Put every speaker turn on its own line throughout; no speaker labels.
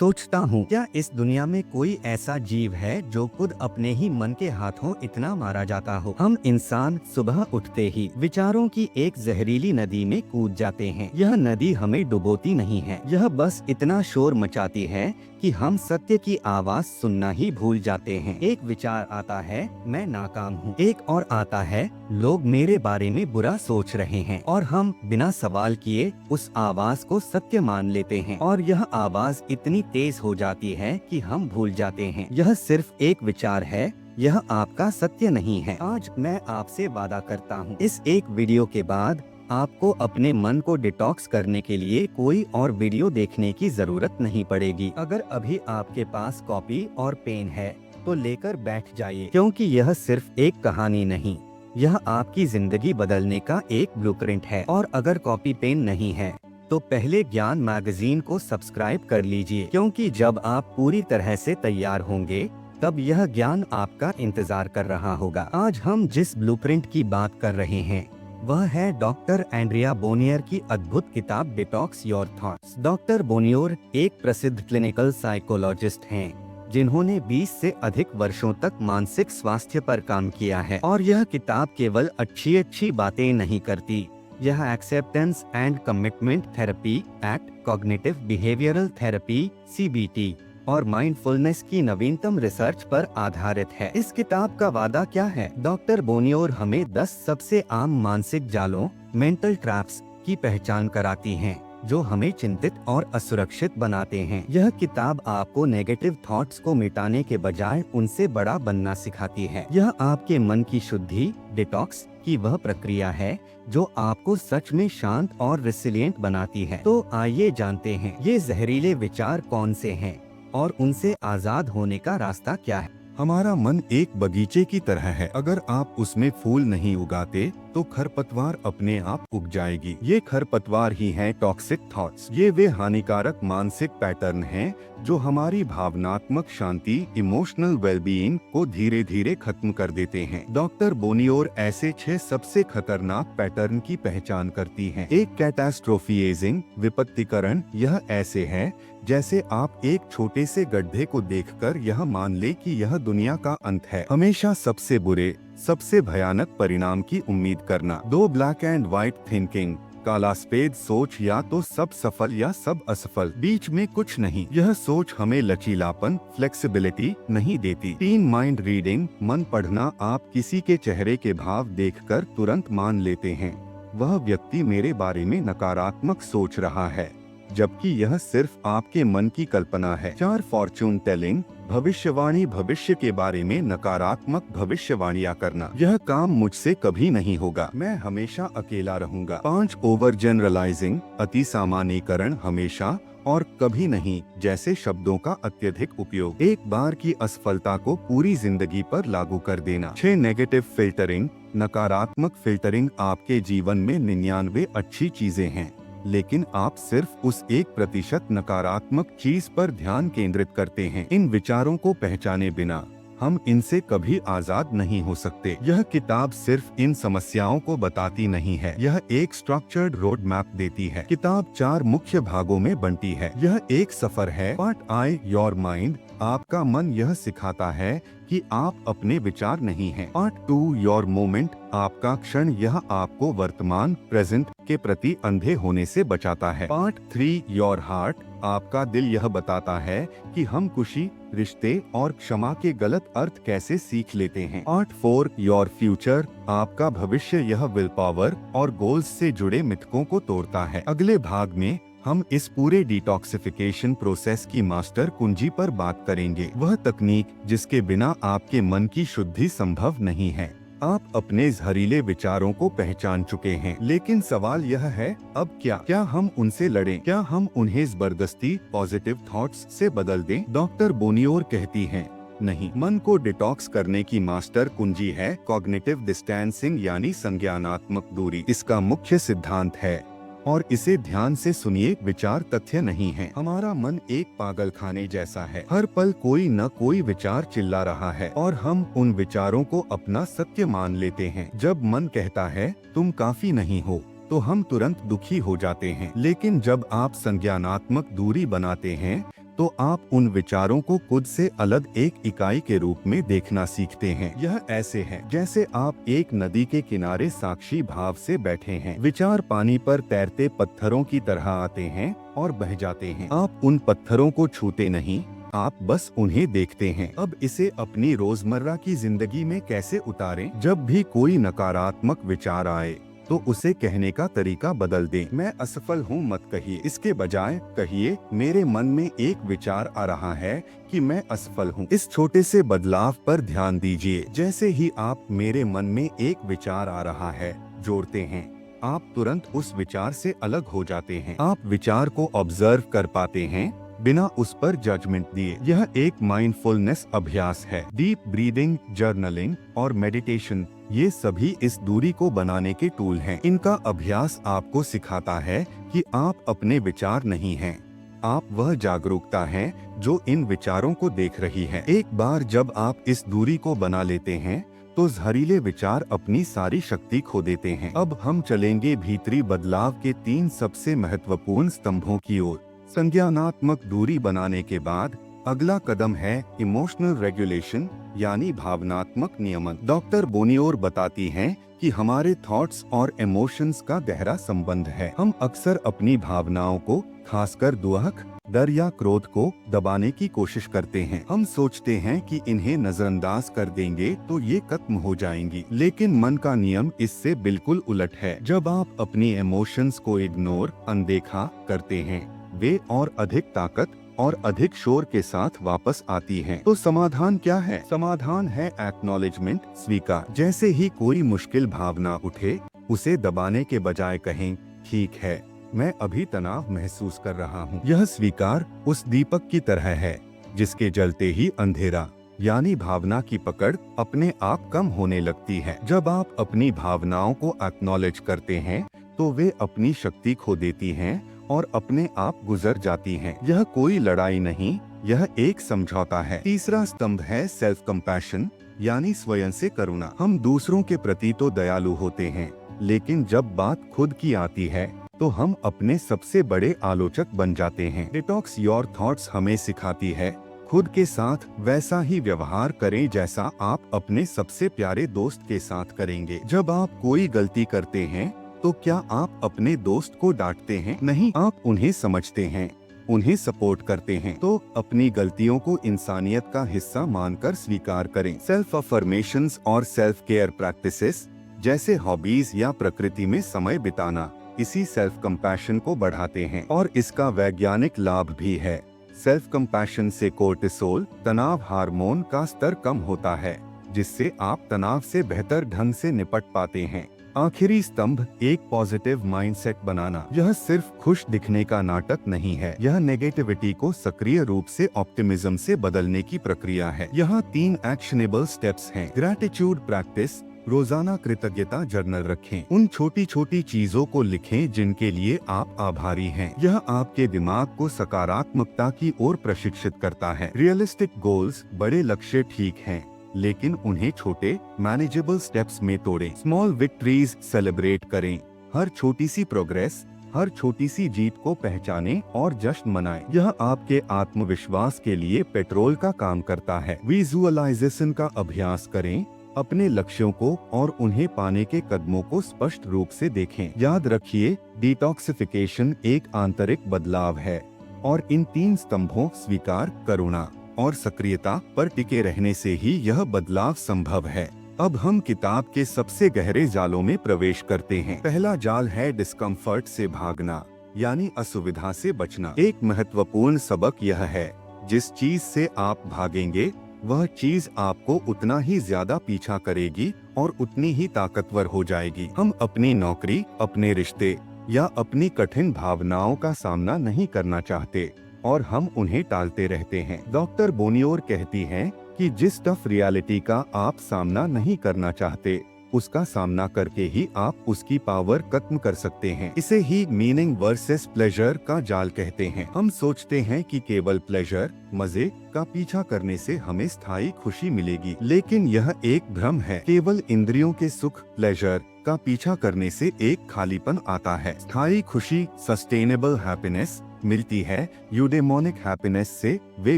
सोचता हूँ, क्या इस दुनिया में कोई ऐसा जीव है जो खुद अपने ही मन के हाथों इतना मारा जाता हो। हम इंसान सुबह उठते ही विचारों की एक जहरीली नदी में कूद जाते हैं। यह नदी हमें डुबोती नहीं है, यह बस इतना शोर मचाती है कि हम सत्य की आवाज सुनना ही भूल जाते हैं। एक विचार आता है, मैं नाकाम हूँ। एक और आता है, लोग मेरे बारे में बुरा सोच रहे हैं। और हम बिना सवाल किए उस आवाज को सत्य मान लेते हैं। और यह आवाज इतनी तेज हो जाती है कि हम भूल जाते हैं यह सिर्फ एक विचार है, यह आपका सत्य नहीं है। आज मैं आपसे वादा करता हूँ, इस एक वीडियो के बाद आपको अपने मन को डिटॉक्स करने के लिए कोई और वीडियो देखने की जरूरत नहीं पड़ेगी। अगर अभी आपके पास कॉपी और पेन है तो लेकर बैठ जाइए, क्योंकि यह सिर्फ एक कहानी नहीं, यह आपकी जिंदगी बदलने का एक ब्लूप्रिंट है। और अगर कॉपी पेन नहीं है तो पहले ज्ञान मैगजीन को सब्सक्राइब कर लीजिए, क्योंकि जब आप पूरी तरह से तैयार होंगे तब यह ज्ञान आपका इंतजार कर रहा होगा। आज हम जिस ब्लूप्रिंट की बात कर रहे हैं वह है डॉक्टर एंड्रिया बोनियर की अद्भुत किताब detox your thoughts. Doctor Bonior एक प्रसिद्ध क्लिनिकल साइकोलॉजिस्ट हैं, जिन्होंने 20 से अधिक वर्षों तक मानसिक स्वास्थ्य पर काम किया है। और यह किताब केवल अच्छी बातें नहीं करती, यह acceptance and commitment therapy, act, cognitive behavioural therapy (CBT) और माइंडफुलनेस की नवीनतम रिसर्च पर आधारित है। इस किताब का वादा क्या है? डॉक्टर बोनियर हमें 10 सबसे आम मानसिक जालों, मेंटल ट्रैप्स की पहचान कराती हैं, जो हमें चिंतित और असुरक्षित बनाते हैं। यह किताब आपको नेगेटिव थॉट्स को मिटाने के बजाय उनसे बड़ा बनना सिखाती है। यह आपके मन की शुद्धि, डिटॉक्स की वह प्रक्रिया है जो आपको सच में शांत और रेसिलिएंट बनाती है। तो आइए जानते हैं ये जहरीले विचार कौन से हैं और उनसे आजाद होने का रास्ता क्या है।
हमारा मन एक बगीचे की तरह है, अगर आप उसमें फूल नहीं उगाते तो खरपतवार अपने आप उग जाएगी। ये खरपतवार ही हैं टॉक्सिक थॉट्स। ये वे हानिकारक मानसिक पैटर्न हैं जो हमारी भावनात्मक शांति, इमोशनल वेलबीइंग को धीरे धीरे खत्म कर देते हैं। डॉक्टर बोनियर ऐसे 6 सबसे खतरनाक पैटर्न की पहचान करती हैं। एक, कैटास्ट्रोफिएजिंग, विपत्तिकरण। यह ऐसे है जैसे आप एक छोटे से गड्ढे को देखकर यह मान ले कि यह दुनिया का अंत है। हमेशा सबसे बुरे, सबसे भयानक परिणाम की उम्मीद करना। 2, ब्लैक एंड व्हाइट थिंकिंग, काला सफेद सोच, या तो सब सफल या सब असफल, बीच में कुछ नहीं। यह सोच हमें लचीलापन, फ्लेक्सिबिलिटी नहीं देती। 3, माइंड रीडिंग, मन पढ़ना। आप किसी के चेहरे के भाव देखकर तुरंत मान लेते हैं वह व्यक्ति मेरे बारे में नकारात्मक सोच रहा है, जबकि यह सिर्फ आपके मन की कल्पना है। 4, फॉर्चून टेलिंग, भविष्यवाणी, भविष्य के बारे में नकारात्मक भविष्यवाणियां करना। यह काम मुझसे कभी नहीं होगा, मैं हमेशा अकेला रहूंगा। 5, ओवर जनरलाइजिंग, अति सामान्यीकरण, हमेशा और कभी नहीं जैसे शब्दों का अत्यधिक उपयोग, एक बार की असफलता को पूरी जिंदगी पर लागू कर देना। 6, नेगेटिव फिल्टरिंग, नकारात्मक फिल्टरिंग। आपके जीवन में 99 अच्छी चीजें हैं, लेकिन आप सिर्फ उस 1% नकारात्मक चीज पर ध्यान केंद्रित करते हैं। इन विचारों को पहचाने बिना हम इनसे कभी आजाद नहीं हो सकते। यह किताब सिर्फ इन समस्याओं को बताती नहीं है, यह एक स्ट्रक्चर्ड रोड मैप देती है। किताब 4 मुख्य भागों में बनती है। यह एक सफर है। पार्ट आई, योर माइंड, आपका मन यह सिखाता है कि आप अपने विचार नहीं हैं। पार्ट 2, योर मोमेंट, आपका क्षण, यह आपको वर्तमान, प्रेजेंट के प्रति अंधे होने से बचाता है। पार्ट 3, योर हार्ट, आपका दिल यह बताता है कि हम खुशी, रिश्ते और क्षमा के गलत अर्थ कैसे सीख लेते हैं। पार्ट 4, योर फ्यूचर, आपका भविष्य, यह विल पावर और गोल्स से जुड़े मिथकों को तोड़ता है। अगले भाग में हम इस पूरे डिटॉक्सिफिकेशन प्रोसेस की मास्टर कुंजी पर बात करेंगे, वह तकनीक जिसके बिना आपके मन की शुद्धि संभव नहीं है। आप अपने जहरीले विचारों को पहचान चुके हैं, लेकिन सवाल यह है, अब क्या? क्या हम उनसे लड़ें? क्या हम उन्हें जबरदस्ती पॉजिटिव थॉट्स से बदल दें? डॉक्टर बोनियर कहती हैं, नहीं। मन को डिटॉक्स करने की मास्टर कुंजी है कॉग्निटिव डिस्टेंसिंग, यानी संज्ञानात्मक दूरी। इसका मुख्य सिद्धांत है, और इसे ध्यान से सुनिए, विचार तथ्य नहीं है। हमारा मन एक पागलखाने जैसा है, हर पल कोई न कोई विचार चिल्ला रहा है और हम उन विचारों को अपना सत्य मान लेते हैं। जब मन कहता है तुम काफी नहीं हो, तो हम तुरंत दुखी हो जाते हैं। लेकिन जब आप संज्ञानात्मक दूरी बनाते हैं, तो आप उन विचारों को खुद से अलग एक इकाई के रूप में देखना सीखते हैं। यह ऐसे है जैसे आप एक नदी के किनारे साक्षी भाव से बैठे हैं। विचार पानी पर तैरते पत्थरों की तरह आते हैं और बह जाते हैं। आप उन पत्थरों को छूते नहीं, आप बस उन्हें देखते हैं। अब इसे अपनी रोजमर्रा की जिंदगी में कैसे उतारें? जब भी कोई नकारात्मक विचार आए तो उसे कहने का तरीका बदल दें। मैं असफल हूँ मत कहिए, इसके बजाय कहिए मेरे मन में एक विचार आ रहा है कि मैं असफल हूँ। इस छोटे से बदलाव पर ध्यान दीजिए। जैसे ही आप मेरे मन में एक विचार आ रहा है जोड़ते हैं, आप तुरंत उस विचार से अलग हो जाते हैं। आप विचार को ऑब्जर्व कर पाते हैं बिना उस पर जजमेंट दिए। यह एक माइंडफुलनेस अभ्यास है। डीप ब्रीदिंग, जर्नलिंग और मेडिटेशन, ये सभी इस दूरी को बनाने के टूल हैं। इनका अभ्यास आपको सिखाता है कि आप अपने विचार नहीं हैं, आप वह जागरूकता हैं जो इन विचारों को देख रही है। एक बार जब आप इस दूरी को बना लेते हैं तो जहरीले विचार अपनी सारी शक्ति खो देते हैं। अब हम चलेंगे भीतरी बदलाव के 3 सबसे महत्वपूर्ण स्तंभों की ओर। संज्ञानात्मक दूरी बनाने के बाद अगला कदम है इमोशनल रेगुलेशन, यानी भावनात्मक नियमन। डॉक्टर बोनियोर बताती हैं कि हमारे थॉट्स और इमोशंस का गहरा संबंध है। हम अक्सर अपनी भावनाओं को, खासकर दुख, डर या क्रोध को दबाने की कोशिश करते हैं। हम सोचते हैं कि इन्हें नजरअंदाज कर देंगे तो ये खत्म हो जाएंगी, लेकिन मन का नियम इससे बिल्कुल उलट है। जब आप अपनी इमोशंस को इग्नोर, अनदेखा करते हैं, वे और अधिक ताकत और अधिक शोर के साथ वापस आती हैं। तो समाधान क्या है? समाधान है एक्नॉलेजमेंट, स्वीकार। जैसे ही कोई मुश्किल भावना उठे, उसे दबाने के बजाय कहें, ठीक है, मैं अभी तनाव महसूस कर रहा हूँ। यह स्वीकार उस दीपक की तरह है जिसके जलते ही अंधेरा, यानी भावना की पकड़, अपने आप कम होने लगती है। जब आप अपनी भावनाओं को एक्नॉलेज करते हैं तो वे अपनी शक्ति खो देती हैं और अपने आप गुजर जाती हैं। यह कोई लड़ाई नहीं, यह एक समझौता है। तीसरा स्तंभ है सेल्फ कंपैशन, यानी स्वयं से करुणा। हम दूसरों के प्रति तो दयालु होते हैं, लेकिन जब बात खुद की आती है तो हम अपने सबसे बड़े आलोचक बन जाते हैं। डिटॉक्स योर थॉट्स हमें सिखाती है खुद के साथ वैसा ही व्यवहार करें जैसा आप अपने सबसे प्यारे दोस्त के साथ करेंगे। जब आप कोई गलती करते हैं तो क्या आप अपने दोस्त को डांटते हैं? नहीं, आप उन्हें समझते हैं, उन्हें सपोर्ट करते हैं। तो अपनी गलतियों को इंसानियत का हिस्सा मानकर स्वीकार करें। सेल्फ अफर्मेशंस और सेल्फ केयर प्रैक्टिसेस जैसे हॉबीज या प्रकृति में समय बिताना इसी सेल्फ कंपैशन को बढ़ाते हैं और इसका वैज्ञानिक लाभ भी है। सेल्फ कंपैशन से कोर्टिसोल, तनाव हार्मोन का स्तर कम होता है, जिससे आप तनाव से बेहतर ढंग से निपट पाते हैं। आखिरी स्तंभ, एक पॉजिटिव माइंडसेट बनाना। यह सिर्फ खुश दिखने का नाटक नहीं है, यह नेगेटिविटी को सक्रिय रूप से ऑप्टिमिज्म से बदलने की प्रक्रिया है। यहाँ 3 एक्शनेबल स्टेप्स हैं। ग्रैटिट्यूड प्रैक्टिस, रोजाना कृतज्ञता जर्नल रखें। उन छोटी छोटी चीजों को लिखें जिनके लिए आप आभारी हैं। यह आपके दिमाग को सकारात्मकता की ओर प्रशिक्षित करता है। रियलिस्टिक गोल्स, बड़े लक्ष्य ठीक हैं, लेकिन उन्हें छोटे मैनेजेबल स्टेप्स में तोड़ें। स्मॉल विक्ट्रीज सेलिब्रेट करें। हर छोटी सी प्रोग्रेस, हर छोटी सी जीत को पहचानें और जश्न मनाएं। यह आपके आत्मविश्वास के लिए पेट्रोल का काम करता है। विजुअलाइजेशन का अभ्यास करें। अपने लक्ष्यों को और उन्हें पाने के कदमों को स्पष्ट रूप से देखें। याद रखिए, डिटॉक्सिफिकेशन एक आंतरिक बदलाव है और इन 3 स्तंभों, स्वीकार, करुणा और सक्रियता पर टिके रहने से ही यह बदलाव संभव है। अब हम किताब के सबसे गहरे जालों में प्रवेश करते हैं। पहला जाल है डिस्कम्फर्ट से भागना, यानी असुविधा से बचना। एक महत्वपूर्ण सबक यह है, जिस चीज से आप भागेंगे वह चीज आपको उतना ही ज्यादा पीछा करेगी और उतनी ही ताकतवर हो जाएगी। हम अपनी नौकरी, अपने रिश्ते या अपनी कठिन भावनाओं का सामना नहीं करना चाहते और हम उन्हें टालते रहते हैं। डॉक्टर बोनियोर कहती हैं कि जिस टफ रियलिटी का आप सामना नहीं करना चाहते, उसका सामना करके ही आप उसकी पावर खत्म कर सकते हैं। इसे ही मीनिंग वर्सेस प्लेजर का जाल कहते हैं। हम सोचते हैं कि केवल प्लेजर, मजे का पीछा करने से हमें स्थायी खुशी मिलेगी, लेकिन यह एक भ्रम है। केवल इंद्रियों के सुख, प्लेजर का पीछा करने से एक खालीपन आता है। स्थायी खुशी, सस्टेनेबल हैप्पीनेस, मिलती है यूडेमोनिक हैप्पीनेस से वे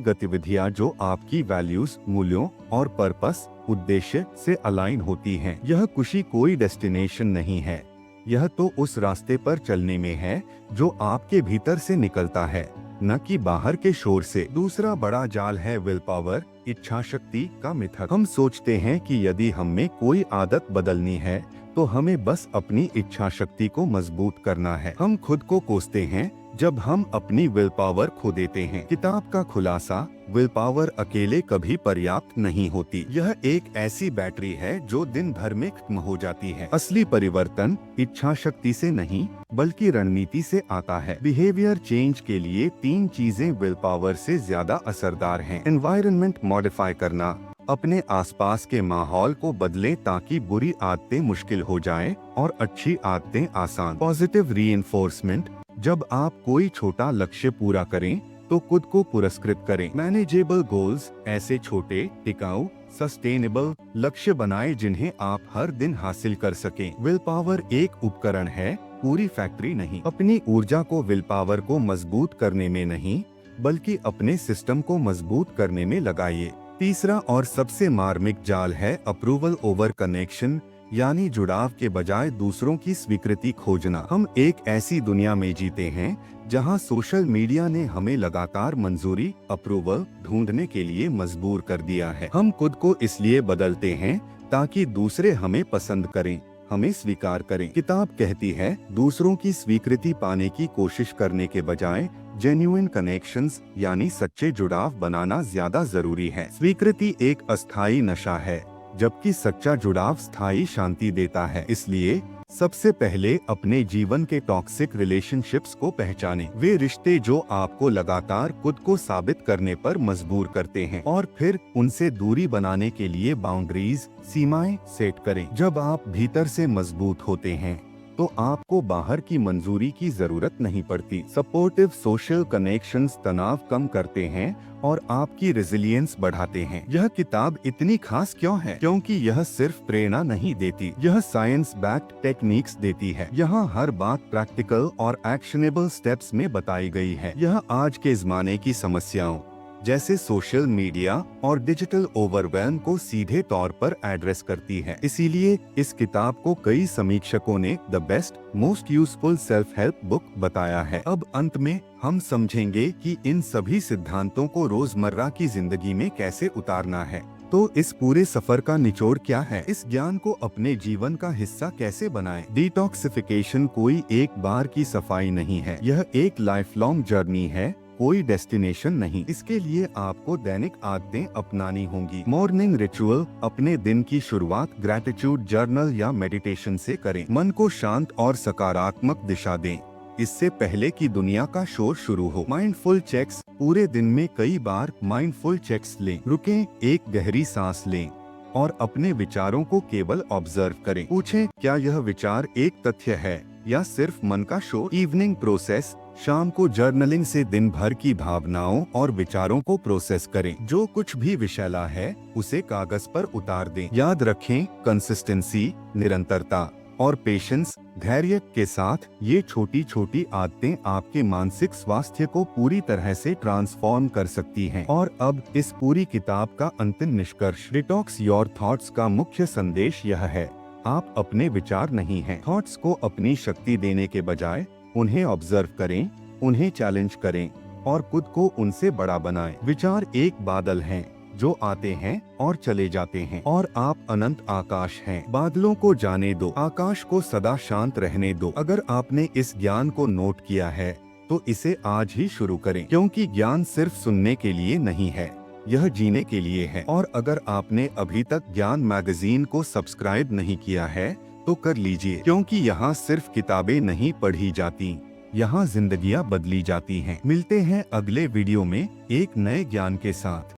गतिविधियां जो आपकी वैल्यूज, मूल्यों और पर्पस, उद्देश्य से अलाइन होती हैं। यह खुशी कोई डेस्टिनेशन नहीं है, यह तो उस रास्ते पर चलने में है जो आपके भीतर से निकलता है, न कि बाहर के शोर से। दूसरा बड़ा जाल है विल पावर, इच्छा शक्ति का मिथक। हम सोचते हैं कि यदि हमें कोई आदत बदलनी है तो हमें बस अपनी इच्छा शक्ति को मजबूत करना है। हम खुद को कोसते हैं जब हम अपनी विल पावर खो देते हैं। किताब का खुलासा, विल पावर अकेले कभी पर्याप्त नहीं होती। यह एक ऐसी बैटरी है जो दिन भर में खत्म हो जाती है। असली परिवर्तन इच्छा शक्ति से नहीं बल्कि रणनीति से आता है। बिहेवियर चेंज के लिए 3 चीजें विल पावर से ज्यादा असरदार हैं। एनवायरनमेंट मॉडिफाई करना, अपने आसपास के माहौल को बदलें ताकि बुरी आदतें मुश्किल हो जाएं और अच्छी आदतें आसान। पॉजिटिव रीइंफोर्समेंट, जब आप कोई छोटा लक्ष्य पूरा करें तो खुद को पुरस्कृत करें। मैनेजेबल गोल्स, ऐसे छोटे, टिकाऊ, सस्टेनेबल लक्ष्य बनाएं जिन्हें आप हर दिन हासिल कर सकें। विल पावर एक उपकरण है, पूरी फैक्ट्री नहीं। अपनी ऊर्जा को विल पावर को मजबूत करने में नहीं बल्कि अपने सिस्टम को मजबूत करने में लगाइए। तीसरा और सबसे मार्मिक जाल है अप्रूवल ओवर कनेक्शन, यानी जुड़ाव के बजाय दूसरों की स्वीकृति खोजना। हम एक ऐसी दुनिया में जीते हैं जहां सोशल मीडिया ने हमें लगातार मंजूरी, अप्रूवल ढूंढने के लिए मजबूर कर दिया है। हम खुद को इसलिए बदलते हैं ताकि दूसरे हमें पसंद करें, हमें स्वीकार करें। किताब कहती है दूसरों की स्वीकृति पाने की कोशिश करने के बजाय जेन्युइन कनेक्शंस यानी सच्चे जुड़ाव बनाना ज्यादा जरूरी है। स्वीकृति एक अस्थायी नशा है जबकि सच्चा जुड़ाव स्थायी शांति देता है। इसलिए सबसे पहले अपने जीवन के टॉक्सिक रिलेशनशिप्स को पहचानें। वे रिश्ते जो आपको लगातार खुद को साबित करने पर मजबूर करते हैं, और फिर उनसे दूरी बनाने के लिए बाउंड्रीज, सीमाएं सेट करें। जब आप भीतर से मजबूत होते हैं तो आपको बाहर की मंजूरी की जरूरत नहीं पड़ती। सपोर्टिव सोशल कनेक्शंस तनाव कम करते हैं और आपकी रेजिलियंस बढ़ाते हैं। यह किताब इतनी खास क्यों है? क्योंकि यह सिर्फ प्रेरणा नहीं देती, यह साइंस बैक्ड टेक्निक्स देती है। यहाँ हर बात प्रैक्टिकल और एक्शनेबल स्टेप्स में बताई गई है। यह आज के जमाने की समस्याओं जैसे सोशल मीडिया और डिजिटल ओवरवेल्म को सीधे तौर पर एड्रेस करती है। इसीलिए इस किताब को कई समीक्षकों ने the best most useful self help book बताया है। अब अंत में हम समझेंगे कि इन सभी सिद्धांतों को रोजमर्रा की जिंदगी में कैसे उतारना है। तो इस पूरे सफर का निचोड़ क्या है? इस ज्ञान को अपने जीवन का हिस्सा कैसे बनाएं? डिटॉक्सिफिकेशन कोई एक बार की सफाई नहीं है, यह एक लाइफ लॉन्ग जर्नी है, कोई डेस्टिनेशन नहीं। इसके लिए आपको दैनिक आदतें अपनानी होंगी। मॉर्निंग रिचुअल, अपने दिन की शुरुआत ग्रैटिट्यूड जर्नल या मेडिटेशन से करें। मन को शांत और सकारात्मक दिशा दें, इससे पहले कि दुनिया का शोर शुरू हो। माइंडफुल चेक्स, पूरे दिन में कई बार माइंडफुल चेक्स लें। रुकें, एक गहरी सांस लें और अपने विचारों को केवल ऑब्जर्व करें। पूछें, क्या यह विचार एक तथ्य है या सिर्फ मन का शोर? इवनिंग प्रोसेस, शाम को जर्नलिंग से दिन भर की भावनाओं और विचारों को प्रोसेस करें। जो कुछ भी विषैला है उसे कागज पर उतार दें। याद रखें, कंसिस्टेंसी, निरंतरता और पेशेंस, धैर्य के साथ ये छोटी छोटी आदतें आपके मानसिक स्वास्थ्य को पूरी तरह से ट्रांसफॉर्म कर सकती हैं। और अब इस पूरी किताब का अंतिम निष्कर्ष, डिटॉक्स योर थॉट्स का मुख्य संदेश यह है, आप अपने विचार नहीं हैं। थॉट्स को अपनी शक्ति देने के बजाय उन्हें ऑब्जर्व करें, उन्हें चैलेंज करें और खुद को उनसे बड़ा बनाएं। विचार एक बादल हैं जो आते हैं और चले जाते हैं, और आप अनंत आकाश हैं। बादलों को जाने दो, आकाश को सदा शांत रहने दो। अगर आपने इस ज्ञान को नोट किया है तो इसे आज ही शुरू करें, क्योंकि ज्ञान सिर्फ सुनने के लिए नहीं है, यह जीने के लिए है। और अगर आपने अभी तक ज्ञान मैगजीन को सब्सक्राइब नहीं किया है तो कर लीजिए, क्योंकि यहाँ सिर्फ किताबें नहीं पढ़ी जाती, यहाँ जिंदगियाँ बदली जाती हैं। मिलते हैं अगले वीडियो में एक नए ज्ञान के साथ।